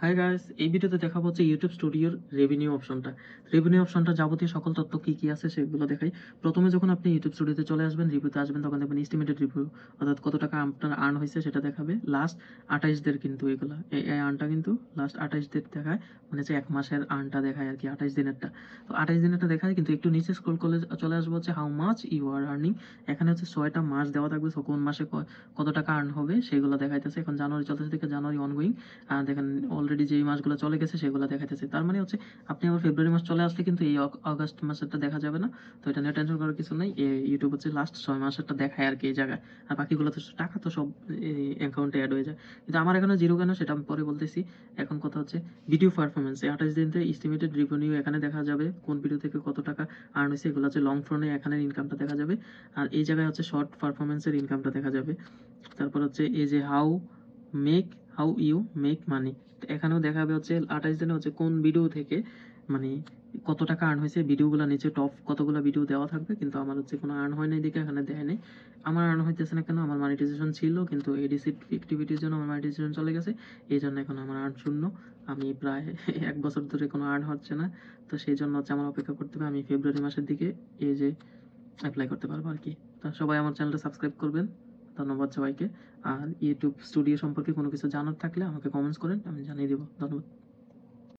Hi guys, এই ভিডিওতে দেখাবো হচ্ছে ইউটিউব স্টুডিওর রেভিনিউ অপশনটা। রেভিনিউ অপশনটা যাবতীয় সকল তথ্য কি কি আছে সেগুলো দেখাই। প্রথমে যখন আপনি ইউটিউব স্টুডিওতে চলে আসবেন, রিভিউতে আসবেন, তখন দেখবেন এস্টিমেটেড রিভিউ, অর্থাৎ কত টাকা আপনার আর্ন হয়েছে সেটা দেখাবে। লাস্ট 28 দের কিন্তু এগুলা এই আর্নটা কিন্তু লাস্ট 28 দের দেখায়, মানে যে এক মাসের আর্নটা দেখায় আর কি, 28 দিনেরটা। তো 28 দিনেরটা দেখায়, কিন্তু একটু নিচে স্ক্রল করলে চলে আসবো হচ্ছে how much you are earning. এখানে হচ্ছে 6টা মাস দেওয়া থাকবে, সো কোন মাসে কত টাকা আর্ন হবে সেগুলো দেখাইতেছে। এখন জানুয়ারি চলতেছে, থেকে জানুয়ারি অনগোয়িং। দেখেন অলরেডি যেই মাসগুলো চলে গেছে সেগুলো দেখাইতেছে। তার মানে হচ্ছে আপনি আবার ফেব্রুয়ারি মাস চলে আসলে কিন্তু এই অগস্ট মাসেরটা দেখা যাবে না। তো এটা নিয়ে টেনশন করার কিছু নাই। ইউটিউব হচ্ছে লাস্ট 6 মাসেরটা দেখায় আর কি এই জায়গায়। আর বাকিগুলো তো টাকা তো সব অ্যাকাউন্টে অ্যাড হয়ে যায়। কিন্তু আমার এখানে জিরো কেন সেটা আমি পরে বলতেছি। এখন কথা হচ্ছে ভিডিও পারফরমেন্স। 28 দিনতে এস্টিমেটেড রেভিনিউ এখানে দেখা যাবে, কোন ভিডিও থেকে কত টাকা আর্ন হয়েছে। এগুলো হচ্ছে লং ফর্মে এখানে ইনকামটা দেখা যাবে। আর এই জায়গায় হচ্ছে শর্ট পারফরমেন্সের ইনকামটা দেখা যাবে। তারপর হচ্ছে এই যে make how you make money, এখানেও দেখাবে হচ্ছে 28 দিনে হচ্ছে কোন ভিডিও থেকে মানে কত টাকা আর্ন হয়েছে। ভিডিওগুলো নিচে টপ কতগুলো ভিডিও দেওয়া থাকবে, কিন্তু আমার হচ্ছে কোনো আর্ন হয় নাই দেখে এখানে দেয় নাই। আমার আর্ন হইতেছে না কেন? আমার মনিটাইজেশন ছিল, কিন্তু এডিসিট অ্যাক্টিভিটির জন্য আমার মনিটাইজেশন চলে গেছে। এই জন্য এখন আমার আর্ন শূন্য। আমি প্রায় 1 বছর ধরে কোনো আর্ন হচ্ছে না। তো সেই জন্য হচ্ছে আমার অপেক্ষা করতে হবে। আমি ফেব্রুয়ারি মাসের দিকে এই যে অ্যাপ্লাই করতে পারবো আর কি। তো সবাই আমার চ্যানেলটা সাবস্ক্রাইব করবেন। ধন্যবাদ সবাইকে। আর ইউটিউব স্টুডিও সম্পর্কে কোনো কিছু জানার থাকলে আমাকে কমেন্টস করেন, আমি জানিয়ে দেবো। ধন্যবাদ।